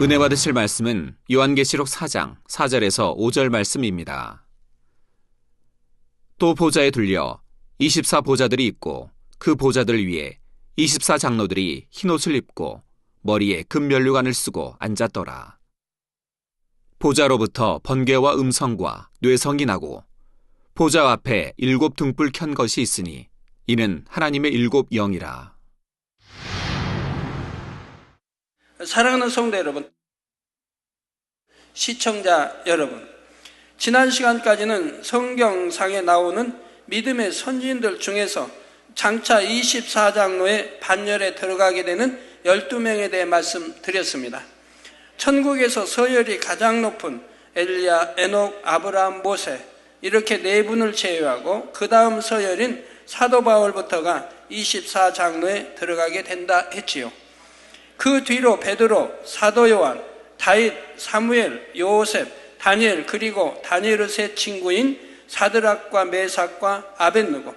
은혜 받으실 말씀은 요한계시록 4장 4절에서 5절 말씀입니다. 또 보좌에 둘려 24보좌들이 있고 그 보좌들 위에 24장로들이 흰옷을 입고 머리에 금면류관을 쓰고 앉았더라. 보좌로부터 번개와 음성과 뇌성이 나고 보좌 앞에 7 등불 켠 것이 있으니 이는 하나님의 7 영이라. 사랑하는 성도 여러분, 시청자 여러분, 지난 시간까지는 성경상에 나오는 믿음의 선지인들 중에서 장차 24장로의 반열에 들어가게 되는 12명에 대해 말씀드렸습니다. 천국에서 서열이 가장 높은 엘리야, 에녹, 아브라함, 모세 이렇게 4분을 제외하고 그 다음 서열인 사도 바울부터가 24장로에 들어가게 된다 했지요. 그 뒤로 베드로, 사도 요한, 다윗, 사무엘, 요셉, 다니엘, 그리고 다니엘의 세 친구인 사드락과 메삭과 아벳느고,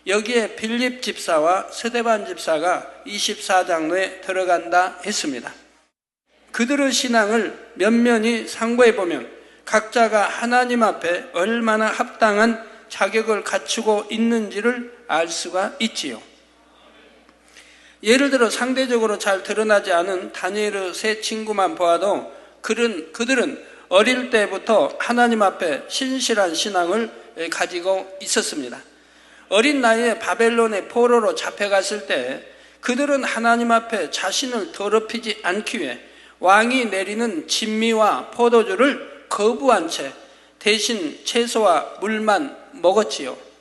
여기에 빌립 집사와 스데반 집사가 24장로에 들어간다 했습니다. 그들의 신앙을 면면히 상고해 보면 각자가 하나님 앞에 얼마나 합당한 자격을 갖추고 있는지를 알 수가 있지요. 예를 들어 상대적으로 잘 드러나지 않은 다니엘의 세 친구만 보아도 그들은 어릴 때부터 하나님 앞에 신실한 신앙을 가지고 있었습니다. 어린 나이에 바벨론의 포로로 잡혀갔을 때 그들은 하나님 앞에 자신을 더럽히지 않기 위해 왕이 내리는 진미와 포도주를 거부한 채 대신 채소와 물만 먹었지요.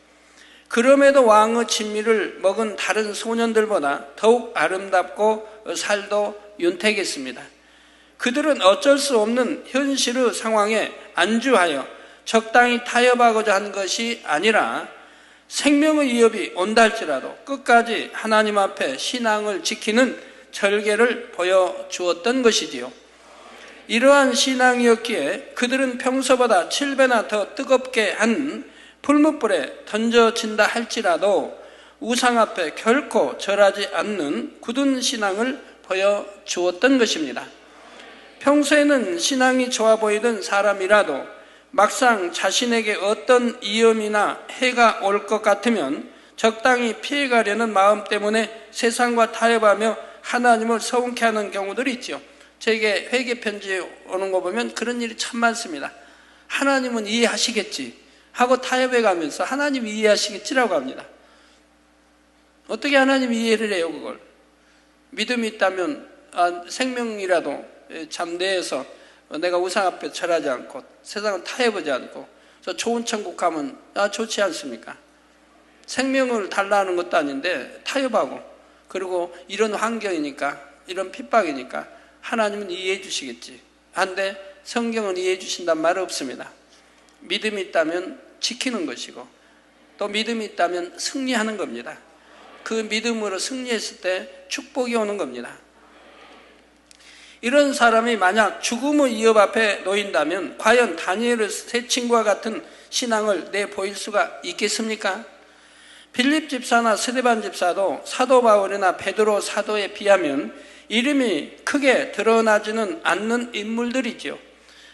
그럼에도 왕의 진미를 먹은 다른 소년들보다 더욱 아름답고 살도 윤택했습니다. 그들은 어쩔 수 없는 현실의 상황에 안주하여 적당히 타협하고자 한 것이 아니라 생명의 위협이 온다 할지라도 끝까지 하나님 앞에 신앙을 지키는 절개를 보여주었던 것이지요. 이러한 신앙이었기에 그들은 평소보다 7배나 더 뜨겁게 한 풀무불에 던져진다 할지라도 우상 앞에 결코 절하지 않는 굳은 신앙을 보여주었던 것입니다. 평소에는 신앙이 좋아 보이던 사람이라도 막상 자신에게 어떤 위험이나 해가 올 것 같으면 적당히 피해가려는 마음 때문에 세상과 타협하며 하나님을 서운케 하는 경우들이 있죠. 제게 회개 편지 오는 거 보면 그런 일이 참 많습니다. 하나님은 이해하시겠지 하고 타협해 가면서 하나님 이해하시겠지라고 합니다. 어떻게 하나님 이해를 해요, 그걸? 믿음이 있다면 생명이라도 잠대해서 내가 우상 앞에 절하지 않고 세상은 타협하지 않고 저 좋은 천국 가면 좋지 않습니까? 생명을 달라하는 것도 아닌데 타협하고 그리고 이런 환경이니까 이런 핍박이니까 하나님은 이해해 주시겠지. 한데 성경은 이해해 주신단 말 없습니다. 믿음이 있다면 지키는 것이고 또 믿음이 있다면 승리하는 겁니다. 그 믿음으로 승리했을 때 축복이 오는 겁니다. 이런 사람이 만약 죽음의 위협 앞에 놓인다면 과연 다니엘의 세 친구와 같은 신앙을 내보일 수가 있겠습니까? 빌립 집사나 스데반 집사도 사도 바울이나 베드로 사도에 비하면 이름이 크게 드러나지는 않는 인물들이죠.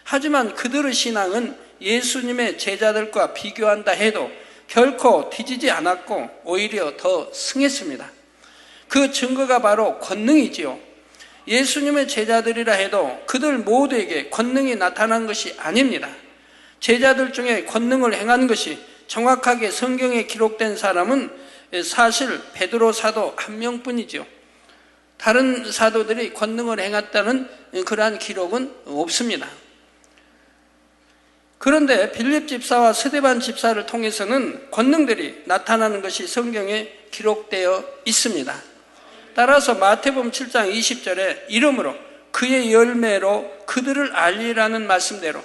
하지만 그들의 신앙은 예수님의 제자들과 비교한다 해도 결코 뒤지지 않았고 오히려 더 승했습니다. 그 증거가 바로 권능이지요. 예수님의 제자들이라 해도 그들 모두에게 권능이 나타난 것이 아닙니다. 제자들 중에 권능을 행한 것이 정확하게 성경에 기록된 사람은 사실 베드로 사도 한 명뿐이죠. 다른 사도들이 권능을 행했다는 그러한 기록은 없습니다. 그런데 빌립 집사와 스데반 집사를 통해서는 권능들이 나타나는 것이 성경에 기록되어 있습니다. 따라서 마태복음 7장 20절에 이름으로 그의 열매로 그들을 알리라는 말씀대로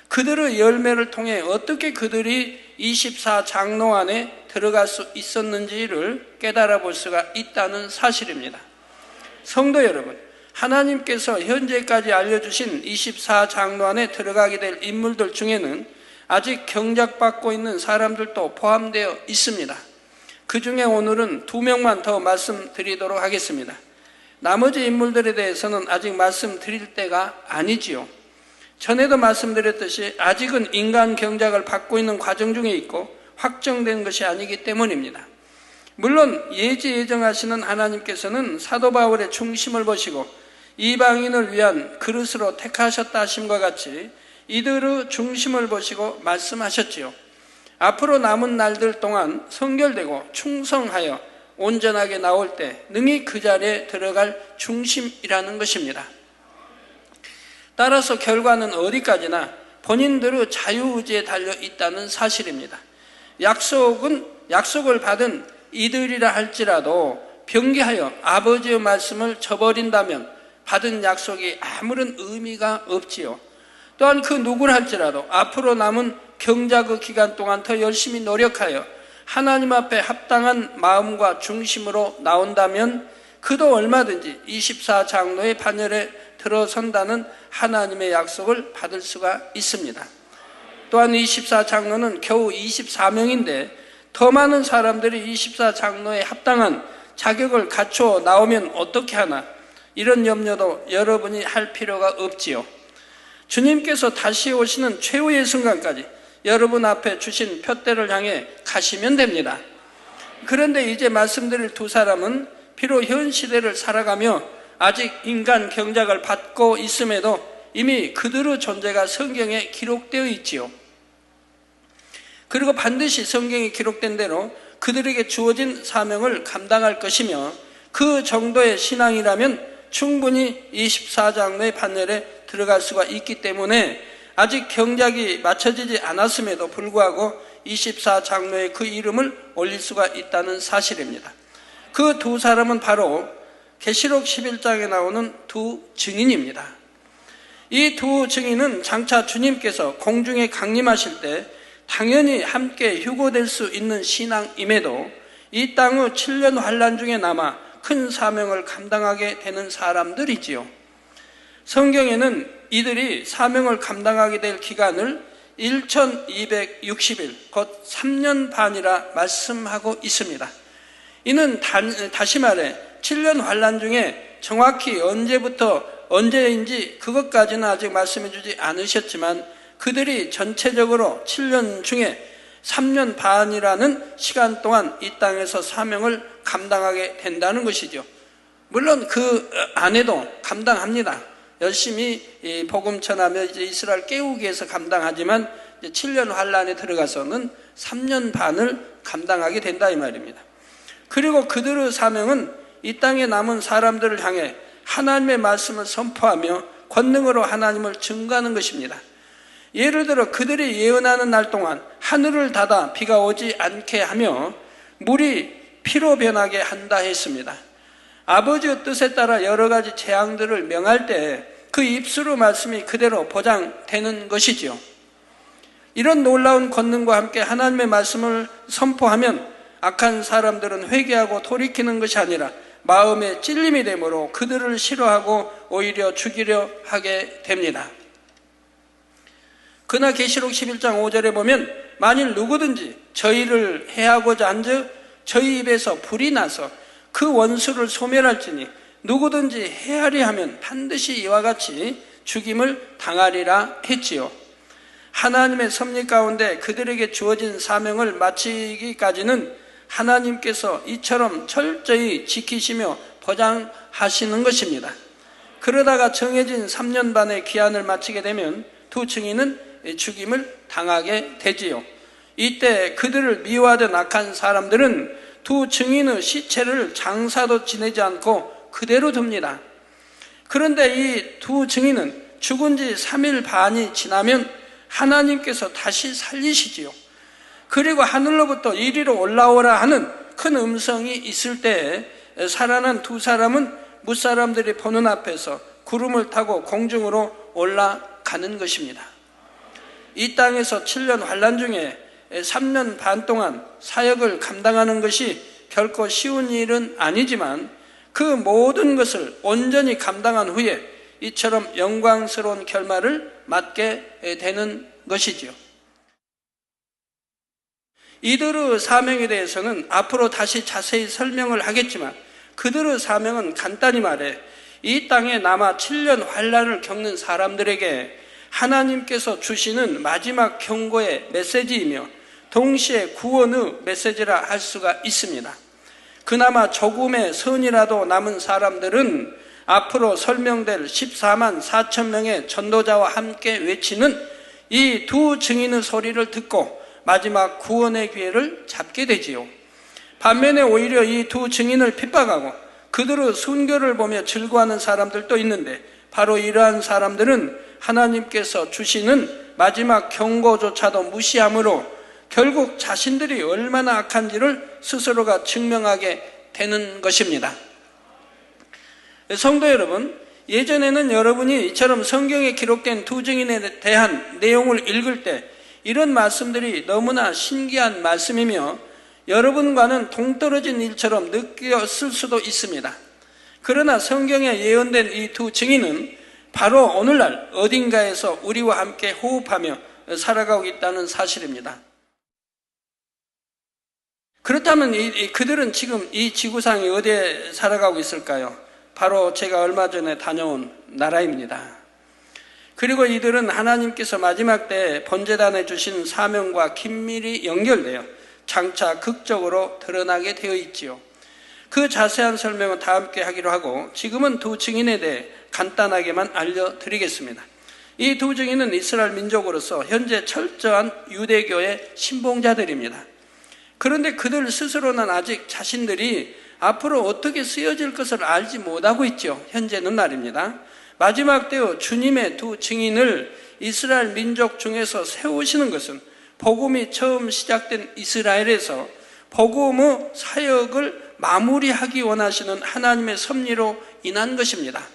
그들의 열매를 통해 어떻게 그들이 24장로 안에 들어갈 수 있었는지를 깨달아 볼 수가 있다는 사실입니다. 성도 여러분, 하나님께서 현재까지 알려주신 24장로 안에 들어가게 될 인물들 중에는 아직 경작받고 있는 사람들도 포함되어 있습니다. 그 중에 오늘은 2명만 더 말씀드리도록 하겠습니다. 나머지 인물들에 대해서는 아직 말씀드릴 때가 아니지요. 전에도 말씀드렸듯이 아직은 인간 경작을 받고 있는 과정 중에 있고 확정된 것이 아니기 때문입니다. 물론 예정하시는 하나님께서는 사도 바울의 중심을 보시고 이방인을 위한 그릇으로 택하셨다 하심과 같이 이들의 중심을 보시고 말씀하셨지요. 앞으로 남은 날들 동안 성결되고 충성하여 온전하게 나올 때 능히 그 자리에 들어갈 중심이라는 것입니다. 따라서 결과는 어디까지나 본인들의 자유의지에 달려 있다는 사실입니다. 약속을 받은 이들이라 할지라도 변기하여 아버지의 말씀을 저버린다면 받은 약속이 아무런 의미가 없지요. 또한 그 누구를 할지라도 앞으로 남은 경작의 기간 동안 더 열심히 노력하여 하나님 앞에 합당한 마음과 중심으로 나온다면 그도 얼마든지 24장로의 반열에 들어선다는 하나님의 약속을 받을 수가 있습니다. 또한 24장로는 겨우 24명인데 더 많은 사람들이 24장로에 합당한 자격을 갖추어 나오면 어떻게 하나, 이런 염려도 여러분이 할 필요가 없지요. 주님께서 다시 오시는 최후의 순간까지 여러분 앞에 주신 표대를 향해 가시면 됩니다. 그런데 이제 말씀드릴 두 사람은 비록 현 시대를 살아가며 아직 인간 경작을 받고 있음에도 이미 그들의 존재가 성경에 기록되어 있지요. 그리고 반드시 성경에 기록된 대로 그들에게 주어진 사명을 감당할 것이며 그 정도의 신앙이라면 충분히 24장로의 반열에 들어갈 수가 있기 때문에 아직 경작이 마쳐지지 않았음에도 불구하고 24장로의 그 이름을 올릴 수가 있다는 사실입니다. 그 두 사람은 바로 계시록 11장에 나오는 두 증인입니다. 이 두 증인은 장차 주님께서 공중에 강림하실 때 당연히 함께 휴거될 수 있는 신앙임에도 이 땅의 7년 환란 중에 남아 큰 사명을 감당하게 되는 사람들이지요. 성경에는 이들이 사명을 감당하게 될 기간을 1260일, 곧 3년 반이라 말씀하고 있습니다. 이는 다시 말해 7년 환란 중에 정확히 언제부터 언제인지 그것까지는 아직 말씀해 주지 않으셨지만 그들이 전체적으로 7년 중에 3년 반이라는 시간 동안 이 땅에서 사명을 감당하게 된다는 것이죠. 물론 그 안에도 감당합니다. 열심히 복음 전하며 이제 이스라엘 깨우기 위해서 감당하지만 이제 7년 환란에 들어가서는 3년 반을 감당하게 된다 이 말입니다. 그리고 그들의 사명은 이 땅에 남은 사람들을 향해 하나님의 말씀을 선포하며 권능으로 하나님을 증거하는 것입니다. 예를 들어 그들이 예언하는 날 동안 하늘을 닫아 비가 오지 않게 하며 물이 피로 변하게 한다 했습니다. 아버지의 뜻에 따라 여러 가지 재앙들을 명할 때 그 입술의 말씀이 그대로 보장되는 것이지요. 이런 놀라운 권능과 함께 하나님의 말씀을 선포하면 악한 사람들은 회개하고 돌이키는 것이 아니라 마음에 찔림이 되므로 그들을 싫어하고 오히려 죽이려 하게 됩니다. 그러나 계시록 11장 5절에 보면 만일 누구든지 저희를 해하고자 한즉 저희 입에서 불이 나서 그 원수를 소멸할지니 누구든지 해하리 하면 반드시 이와 같이 죽임을 당하리라 했지요. 하나님의 섭리 가운데 그들에게 주어진 사명을 마치기까지는 하나님께서 이처럼 철저히 지키시며 보장하시는 것입니다. 그러다가 정해진 3년 반의 기한을 마치게 되면 두 증인은 죽임을 당하게 되지요. 이때 그들을 미워하던 악한 사람들은 두 증인의 시체를 장사도 지내지 않고 그대로 둡니다. 그런데 이 두 증인은 죽은 지 3일 반이 지나면 하나님께서 다시 살리시지요. 그리고 하늘로부터 이리로 올라오라 하는 큰 음성이 있을 때 살아난 두 사람은 무사람들이 보는 앞에서 구름을 타고 공중으로 올라가는 것입니다. 이 땅에서 7년 환란 중에 3년 반 동안 사역을 감당하는 것이 결코 쉬운 일은 아니지만 그 모든 것을 온전히 감당한 후에 이처럼 영광스러운 결말을 맞게 되는 것이지요. 이들의 사명에 대해서는 앞으로 다시 자세히 설명을 하겠지만 그들의 사명은 간단히 말해 이 땅에 남아 7년 환란을 겪는 사람들에게 하나님께서 주시는 마지막 경고의 메시지이며 동시에 구원의 메시지라 할 수가 있습니다. 그나마 조금의 선이라도 남은 사람들은 앞으로 설명될 14만 4천 명의 전도자와 함께 외치는 이 두 증인의 소리를 듣고 마지막 구원의 기회를 잡게 되지요. 반면에 오히려 이 두 증인을 핍박하고 그들의 순교를 보며 즐거워하는 사람들도 있는데 바로 이러한 사람들은 하나님께서 주시는 마지막 경고조차도 무시함으로 결국 자신들이 얼마나 악한지를 스스로가 증명하게 되는 것입니다. 성도 여러분, 예전에는 여러분이 이처럼 성경에 기록된 두 증인에 대한 내용을 읽을 때 이런 말씀들이 너무나 신기한 말씀이며 여러분과는 동떨어진 일처럼 느꼈을 수도 있습니다. 그러나 성경에 예언된 이 두 증인은 바로 오늘날 어딘가에서 우리와 함께 호흡하며 살아가고 있다는 사실입니다. 그렇다면 그들은 지금 이 지구상에 어디에 살아가고 있을까요? 바로 제가 얼마 전에 다녀온 나라입니다. 그리고 이들은 하나님께서 마지막 때에 번제단에 주신 사명과 긴밀히 연결되어 장차 극적으로 드러나게 되어 있지요. 그 자세한 설명은 다 함께 하기로 하고 지금은 두 증인에 대해 간단하게만 알려드리겠습니다. 이 두 증인은 이스라엘 민족으로서 현재 철저한 유대교의 신봉자들입니다. 그런데 그들 스스로는 아직 자신들이 앞으로 어떻게 쓰여질 것을 알지 못하고 있죠. 현재는 말입니다. 마지막 때의 주님의 두 증인을 이스라엘 민족 중에서 세우시는 것은 복음이 처음 시작된 이스라엘에서 복음의 사역을 마무리하기 원하시는 하나님의 섭리로 인한 것입니다.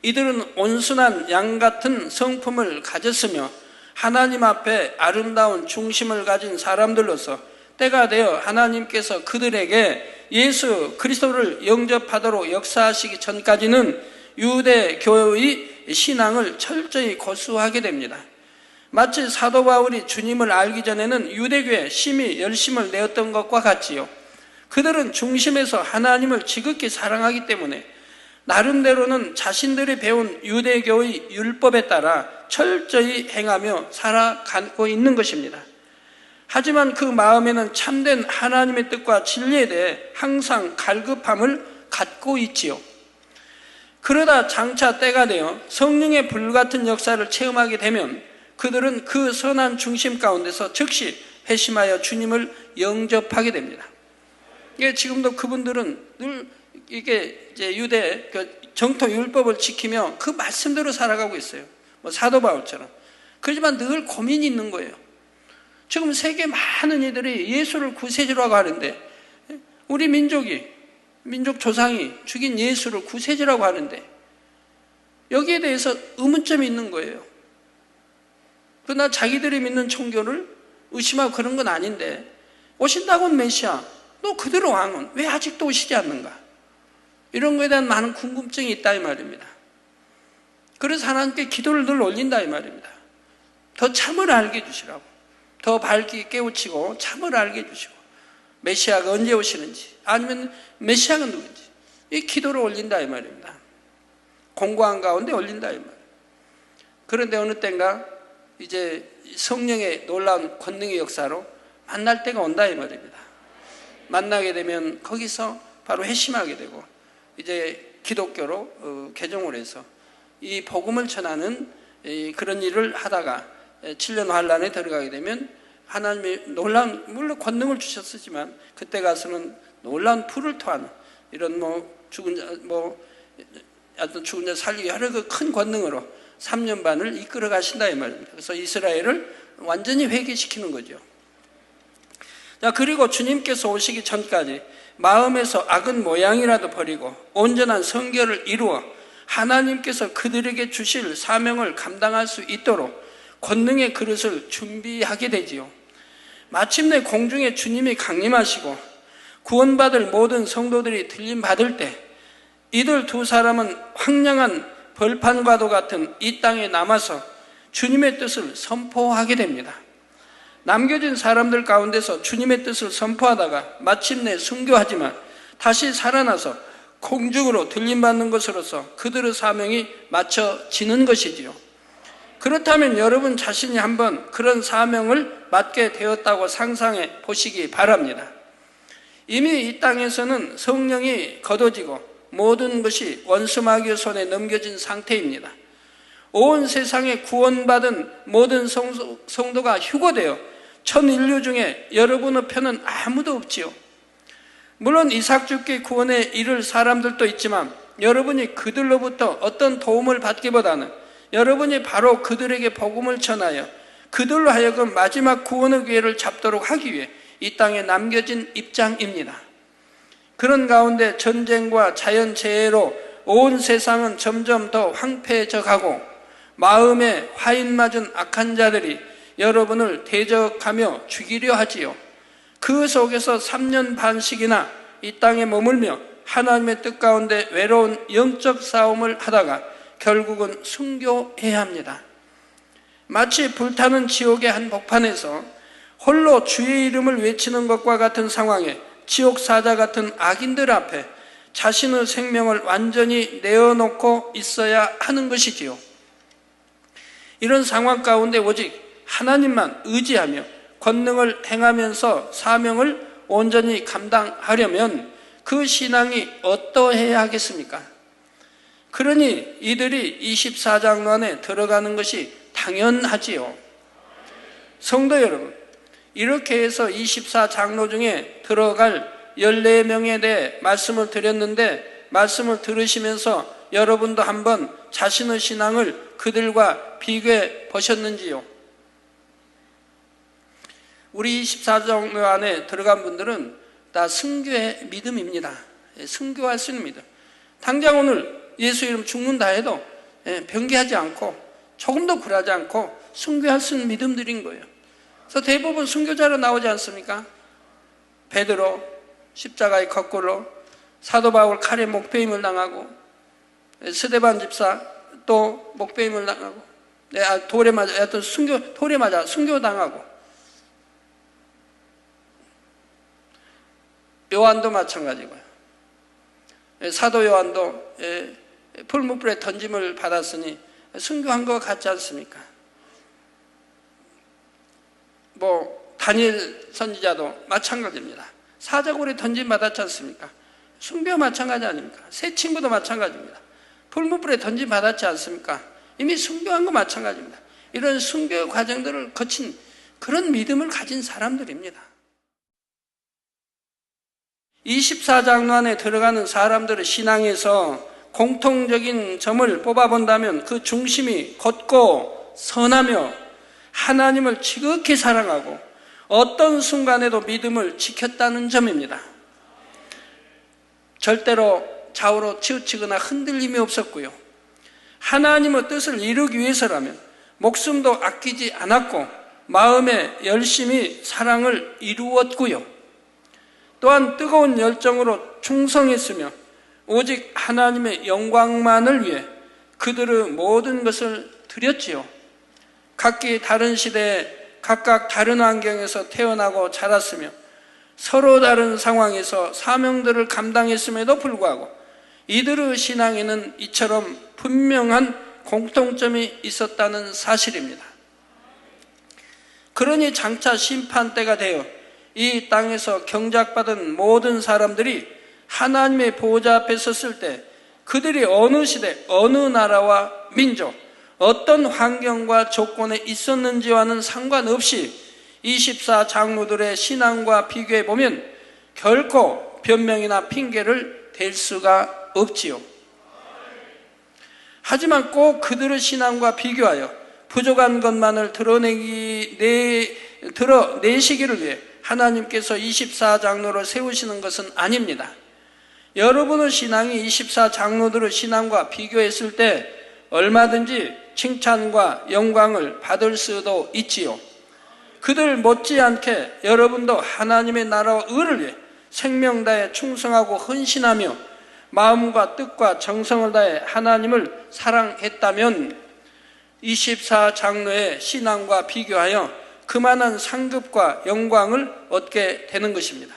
이들은 온순한 양 같은 성품을 가졌으며 하나님 앞에 아름다운 중심을 가진 사람들로서 때가 되어 하나님께서 그들에게 예수 그리스도를 영접하도록 역사하시기 전까지는 유대교의 신앙을 철저히 고수하게 됩니다. 마치 사도 바울이 주님을 알기 전에는 유대교에 심히 열심을 내었던 것과 같지요. 그들은 중심에서 하나님을 지극히 사랑하기 때문에 나름대로는 자신들이 배운 유대교의 율법에 따라 철저히 행하며 살아가고 있는 것입니다. 하지만 그 마음에는 참된 하나님의 뜻과 진리에 대해 항상 갈급함을 갖고 있지요. 그러다 장차 때가 되어 성령의 불같은 역사를 체험하게 되면 그들은 그 선한 중심 가운데서 즉시 회심하여 주님을 영접하게 됩니다. 이게 지금도 그분들은 늘 이게 이제 유대 정토 율법을 지키며 그 말씀대로 살아가고 있어요. 뭐 사도 바울처럼. 그렇지만 늘 고민이 있는 거예요. 지금 세계 많은 이들이 예수를 구세주라고 하는데 우리 민족 조상이 죽인 예수를 구세주라고 하는데 여기에 대해서 의문점이 있는 거예요. 그러나 자기들이 믿는 종교를 의심하고 그런 건 아닌데 오신다고는 메시아, 너 그대로 왕은 왜 아직도 오시지 않는가? 이런 거에 대한 많은 궁금증이 있다 이 말입니다. 그래서 하나님께 기도를 늘 올린다 이 말입니다. 더 참을 알게 해주시라고. 더 밝게 깨우치고 참을 알게 해주시고 메시아가 언제 오시는지 아니면 메시아가 누군지 이 기도를 올린다 이 말입니다. 공고한 가운데 올린다 이 말입니다. 그런데 어느 때인가 이제 성령의 놀라운 권능의 역사로 만날 때가 온다 이 말입니다. 만나게 되면 거기서 바로 회심하게 되고 이제 기독교로 개종을 해서 이 복음을 전하는 그런 일을 하다가 7년 환란에 들어가게 되면 하나님이 놀라운, 물론 권능을 주셨지만 그때 가서는 놀라운 불을 토하는 이런 죽은 자 살리기 여러 그 큰 권능으로 3년 반을 이끌어 가신다 이 말입니다. 그래서 이스라엘을 완전히 회개시키는 거죠. 자, 그리고 주님께서 오시기 전까지 마음에서 악은 모양이라도 버리고 온전한 성결을 이루어 하나님께서 그들에게 주실 사명을 감당할 수 있도록 권능의 그릇을 준비하게 되지요. 마침내 공중에 주님이 강림하시고 구원받을 모든 성도들이 들림받을 때 이들 두 사람은 황량한 벌판과도 같은 이 땅에 남아서 주님의 뜻을 선포하게 됩니다. 남겨진 사람들 가운데서 주님의 뜻을 선포하다가 마침내 순교하지만 다시 살아나서 공중으로 들림받는 것으로서 그들의 사명이 맞춰지는 것이지요. 그렇다면 여러분 자신이 한번 그런 사명을 맡게 되었다고 상상해 보시기 바랍니다. 이미 이 땅에서는 성령이 거둬지고 모든 것이 원수 마귀의 손에 넘겨진 상태입니다. 온 세상에 구원받은 모든 성도가 휴거되어 전 인류 중에 여러분의 편은 아무도 없지요. 물론 이삭 죽기 구원에 이를 사람들도 있지만 여러분이 그들로부터 어떤 도움을 받기보다는 여러분이 바로 그들에게 복음을 전하여 그들로 하여금 마지막 구원의 기회를 잡도록 하기 위해 이 땅에 남겨진 입장입니다. 그런 가운데 전쟁과 자연재해로 온 세상은 점점 더 황폐해져 가고 마음에 화인 맞은 악한 자들이 여러분을 대적하며 죽이려 하지요. 그 속에서 3년 반씩이나 이 땅에 머물며 하나님의 뜻 가운데 외로운 영적 싸움을 하다가 결국은 순교해야 합니다. 마치 불타는 지옥의 한복판에서 홀로 주의 이름을 외치는 것과 같은 상황에 지옥 사자 같은 악인들 앞에 자신의 생명을 완전히 내어놓고 있어야 하는 것이지요. 이런 상황 가운데 오직 하나님만 의지하며 권능을 행하면서 사명을 온전히 감당하려면 그 신앙이 어떠해야 하겠습니까? 그러니 이들이 24장로 안에 들어가는 것이 당연하지요. 성도 여러분, 이렇게 해서 24장로 중에 들어갈 14명에 대해 말씀을 드렸는데 말씀을 들으시면서 여러분도 한번 자신의 신앙을 그들과 비교해 보셨는지요? 우리 24장로 안에 들어간 분들은 다 순교의 믿음입니다. 순교할 수 있는 믿음. 당장 오늘 예수 이름 죽는다 해도 변개하지 않고 조금도 굴하지 않고 순교할 수 있는 믿음들인 거예요. 그래서 대부분 순교자로 나오지 않습니까? 베드로 십자가의 거꾸로, 사도 바울 칼에 목베임을 당하고, 스데반 집사 또 목베임을 당하고, 돌에 맞아, 하여튼 돌에 맞아 순교당하고, 요한도 마찬가지고요. 사도 요한도 풀무불에 던짐을 받았으니 순교한 것 같지 않습니까? 다니엘 선지자도 마찬가지입니다. 사자굴에 던짐 받았지 않습니까? 순교 마찬가지 아닙니까? 새 친구도 마찬가지입니다. 풀무불에 던짐 받았지 않습니까? 이미 순교한 거 마찬가지입니다. 이런 순교 과정들을 거친 그런 믿음을 가진 사람들입니다. 24장로 안에 들어가는 사람들의 신앙에서 공통적인 점을 뽑아본다면 그 중심이 곧고 선하며 하나님을 지극히 사랑하고 어떤 순간에도 믿음을 지켰다는 점입니다. 절대로 좌우로 치우치거나 흔들림이 없었고요. 하나님의 뜻을 이루기 위해서라면 목숨도 아끼지 않았고 마음에 열심히 사랑을 이루었고요. 또한 뜨거운 열정으로 충성했으며 오직 하나님의 영광만을 위해 그들의 모든 것을 드렸지요. 각기 다른 시대에 각각 다른 환경에서 태어나고 자랐으며 서로 다른 상황에서 사명들을 감당했음에도 불구하고 이들의 신앙에는 이처럼 분명한 공통점이 있었다는 사실입니다. 그러니 장차 심판때가 되어 이 땅에서 경작받은 모든 사람들이 하나님의 보호자 앞에 섰을 때 그들이 어느 시대, 어느 나라와 민족, 어떤 환경과 조건에 있었는지와는 상관없이 24장로들의 신앙과 비교해 보면 결코 변명이나 핑계를 댈 수가 없지요. 하지만 꼭 그들의 신앙과 비교하여 부족한 것만을 드러내시기를 위해 하나님께서 24장로를 세우시는 것은 아닙니다. 여러분의 신앙이 24장로들의 신앙과 비교했을 때 얼마든지 칭찬과 영광을 받을 수도 있지요. 그들 못지않게 여러분도 하나님의 나라와 의를 위해 생명 다해 충성하고 헌신하며 마음과 뜻과 정성을 다해 하나님을 사랑했다면 24장로의 신앙과 비교하여 그만한 상급과 영광을 얻게 되는 것입니다.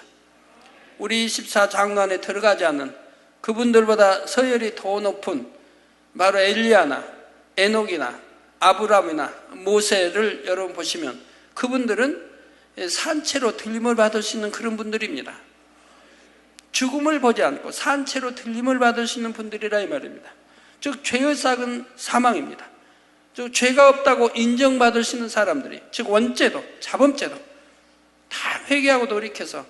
우리 24장로 안에 들어가지 않는 그분들보다 서열이 더 높은 바로 엘리야나 에녹이나 아브람이나 모세를 여러분 보시면 그분들은 산채로 들림을 받을 수 있는 그런 분들입니다. 죽음을 보지 않고 산채로 들림을 받을 수 있는 분들이라 이 말입니다. 즉 죄의 삭은 사망입니다. 즉 죄가 없다고 인정받을 수 있는 사람들이, 즉 원죄도 자범죄도 다 회개하고 돌이켜서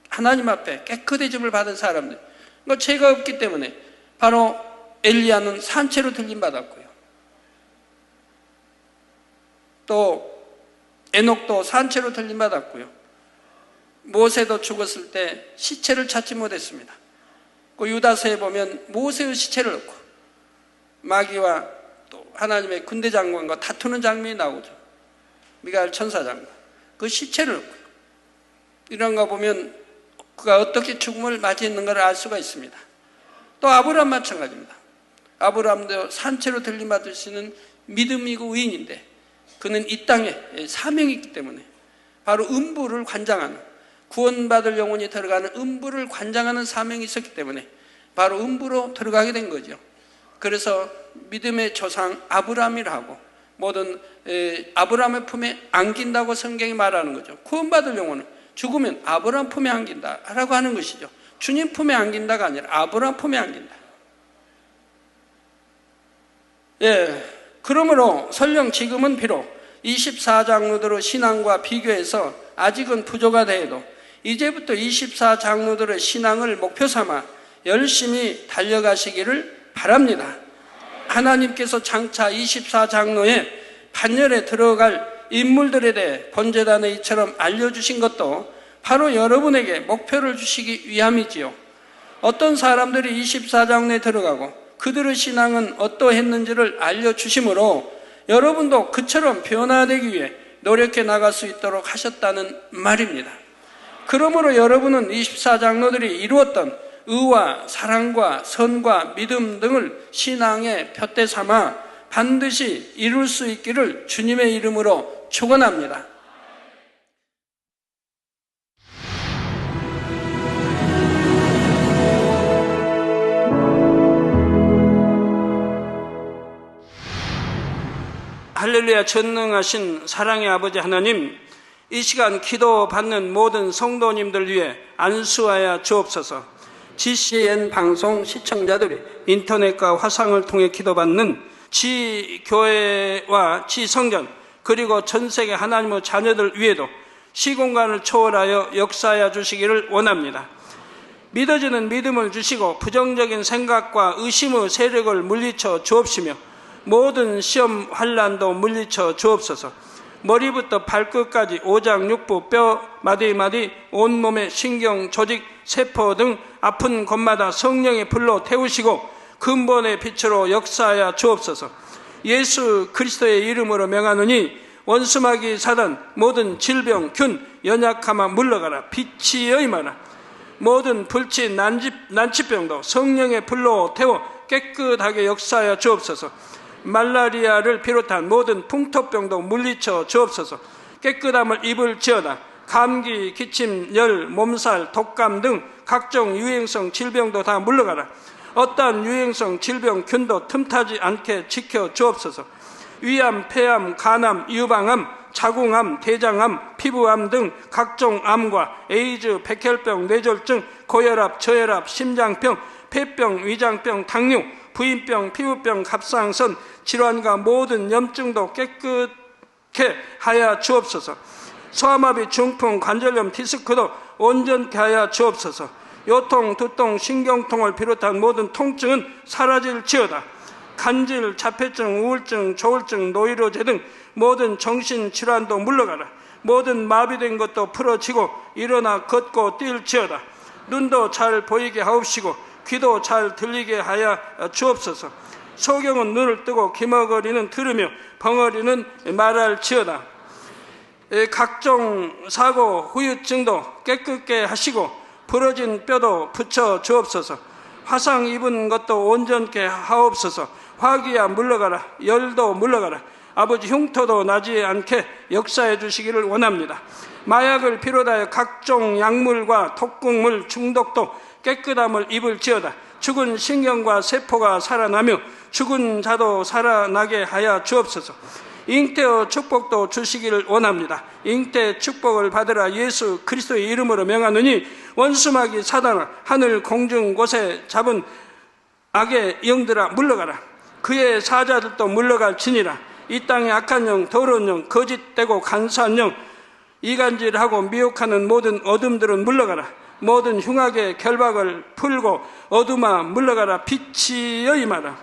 하나님 앞에 깨끗해짐을 받은 사람들, 그러니까 죄가 없기 때문에 바로 엘리야는 산채로 들림 받았고요, 또 에녹도 산채로 들림 받았고요, 모세도 죽었을 때 시체를 찾지 못했습니다. 그 유다서에 보면 모세의 시체를 넣고 마귀와 또 하나님의 군대 장관과 다투는 장면이 나오죠. 미가엘 천사장관 그 시체를 넣고요. 이런 거 보면 그가 어떻게 죽음을 맞이했는가를 알 수가 있습니다. 또 아브람 마찬가지입니다. 아브람도 산채로 들림받을 수 있는 믿음이고 의인인데 그는 이 땅에 사명이 있기 때문에 바로 음부를 관장하는, 구원받을 영혼이 들어가는 음부를 관장하는 사명이 있었기 때문에 바로 음부로 들어가게 된 거죠. 그래서 믿음의 조상 아브람이라고 모든 아브람의 품에 안긴다고 성경이 말하는 거죠. 구원받을 영혼은 죽으면 아브람 품에 안긴다라고 하는 것이죠. 주님 품에 안긴다가 아니라 아브람 품에 안긴다. 그러므로 설령 지금은 비록 24장로들의 신앙과 비교해서 아직은 부족하다 해도 이제부터 24장로들의 신앙을 목표 삼아 열심히 달려가시기를 바랍니다. 하나님께서 장차 24장로의 반열에 들어갈 인물들에 대해 본제단에 이처럼 알려주신 것도 바로 여러분에게 목표를 주시기 위함이지요. 어떤 사람들이 24장로에 들어가고 그들의 신앙은 어떠했는지를 알려주심으로 여러분도 그처럼 변화되기 위해 노력해 나갈 수 있도록 하셨다는 말입니다. 그러므로 여러분은 24장로들이 이루었던 의와 사랑과 선과 믿음 등을 신앙의 푯대 삼아 반드시 이룰 수 있기를 주님의 이름으로 축원합니다. 할렐루야. 전능하신 사랑의 아버지 하나님, 이 시간 기도 받는 모든 성도님들 위해 안수하여 주옵소서. GCN 방송 시청자들이 인터넷과 화상을 통해 기도받는 지교회와 지성전 그리고 전세계 하나님의 자녀들 위에도 시공간을 초월하여 역사하여 주시기를 원합니다. 믿어지는 믿음을 주시고 부정적인 생각과 의심의 세력을 물리쳐 주옵시며 모든 시험 환난도 물리쳐 주옵소서. 머리부터 발끝까지 오장육부 뼈 마디마디 온몸의 신경 조직 세포 등 아픈 곳마다 성령의 불로 태우시고 근본의 빛으로 역사하여 주옵소서. 예수 그리스도의 이름으로 명하노니 원수마귀 사단 모든 질병 균 연약함아 물러가라. 빛이여 임하라. 모든 불치 난치병도 성령의 불로 태워 깨끗하게 역사하여 주옵소서. 말라리아를 비롯한 모든 풍토병도 물리쳐 주옵소서. 깨끗함을 입을지어다. 감기, 기침, 열, 몸살, 독감 등 각종 유행성 질병도 다 물러가라. 어떠한 유행성 질병 균도 틈타지 않게 지켜 주옵소서. 위암, 폐암, 간암, 유방암, 자궁암, 대장암, 피부암 등 각종 암과 에이즈, 백혈병, 뇌졸중, 고혈압, 저혈압, 심장병, 폐병, 위장병, 당뇨, 부인병, 피부병, 갑상선, 질환과 모든 염증도 깨끗게 하여 주옵소서. 소아마비, 중풍, 관절염, 디스크도 온전케 하여 주옵소서. 요통, 두통, 신경통을 비롯한 모든 통증은 사라질지어다. 간질, 자폐증, 우울증, 조울증, 노이로제 등 모든 정신질환도 물러가라. 모든 마비된 것도 풀어지고 일어나 걷고 뛸지어다. 눈도 잘 보이게 하옵시고 귀도 잘 들리게 하여 주옵소서. 소경은 눈을 뜨고 기머거리는 들으며 벙어리는 말할지어다. 각종 사고 후유증도 깨끗게 하시고 부러진 뼈도 붙여 주옵소서. 화상 입은 것도 온전케 하옵소서. 화기야 물러가라. 열도 물러가라. 아버지 흉터도 나지 않게 역사해 주시기를 원합니다. 마약을 비롯하여 각종 약물과 독극물 중독도 깨끗함을 입을지어다. 죽은 신경과 세포가 살아나며 죽은 자도 살아나게 하여 주옵소서. 잉태의 축복도 주시기를 원합니다. 잉태 축복을 받으라. 예수 그리스도의 이름으로 명하노니 원수마귀 사단아, 하늘 공중 곳에 잡은 악의 영들아 물러가라. 그의 사자들도 물러갈지니라. 이 땅의 악한 영, 더러운 영, 거짓되고 간사한 영, 이간질하고 미혹하는 모든 어둠들은 물러가라. 모든 흉악의 결박을 풀고 어둠아 물러가라. 빛이여 임하라.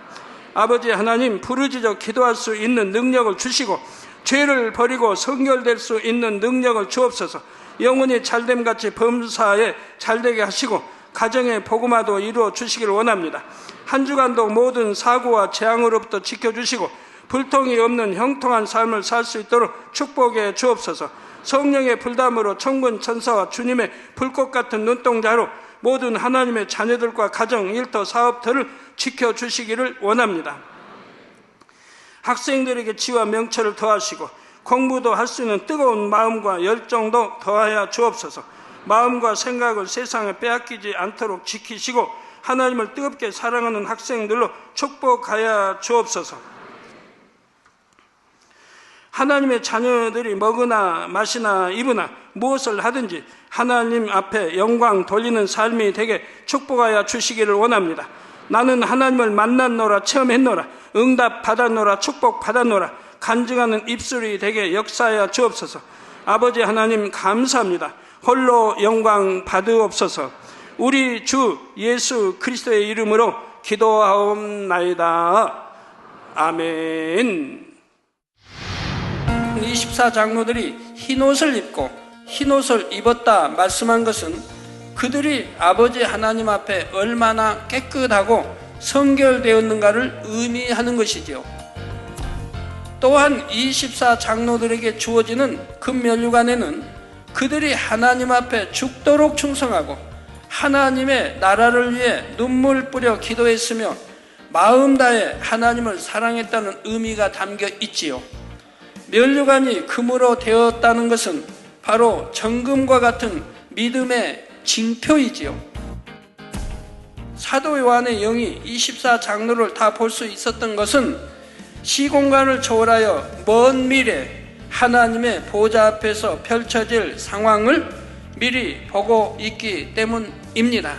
아버지 하나님, 부르짖어 기도할 수 있는 능력을 주시고 죄를 버리고 성결될 수 있는 능력을 주옵소서. 영혼이 잘됨같이 범사에 잘되게 하시고 가정의 복음화도 이루어 주시기를 원합니다. 한 주간도 모든 사고와 재앙으로부터 지켜주시고 불통이 없는 형통한 삶을 살 수 있도록 축복해 주옵소서. 성령의 불담으로 천군 천사와 주님의 불꽃 같은 눈동자로 모든 하나님의 자녀들과 가정, 일터, 사업들을 지켜주시기를 원합니다. 학생들에게 지와 명철을 더하시고 공부도 할 수 있는 뜨거운 마음과 열정도 더하여 주옵소서. 마음과 생각을 세상에 빼앗기지 않도록 지키시고 하나님을 뜨겁게 사랑하는 학생들로 축복하여 주옵소서. 하나님의 자녀들이 먹으나 마시나 입으나 무엇을 하든지 하나님 앞에 영광 돌리는 삶이 되게 축복하여 주시기를 원합니다. 나는 하나님을 만났노라, 체험했노라, 응답 받았노라, 축복 받았노라, 간증하는 입술이 되게 역사하여 주옵소서. 아버지 하나님 감사합니다. 홀로 영광 받으옵소서. 우리 주 예수 그리스도의 이름으로 기도하옵나이다. 아멘. 24장로들이 흰옷을 입고 흰옷을 입었다 말씀한 것은 그들이 아버지 하나님 앞에 얼마나 깨끗하고 성결되었는가를 의미하는 것이지요. 또한 24장로들에게 주어지는 금면류관에는 그들이 하나님 앞에 죽도록 충성하고 하나님의 나라를 위해 눈물 뿌려 기도했으며 마음 다해 하나님을 사랑했다는 의미가 담겨 있지요. 면류관이 금으로 되었다는 것은 바로 정금과 같은 믿음의 징표이지요. 사도 요한의 영이 24장로를 다 볼 수 있었던 것은 시공간을 초월하여 먼 미래 하나님의 보좌 앞에서 펼쳐질 상황을 미리 보고 있기 때문입니다.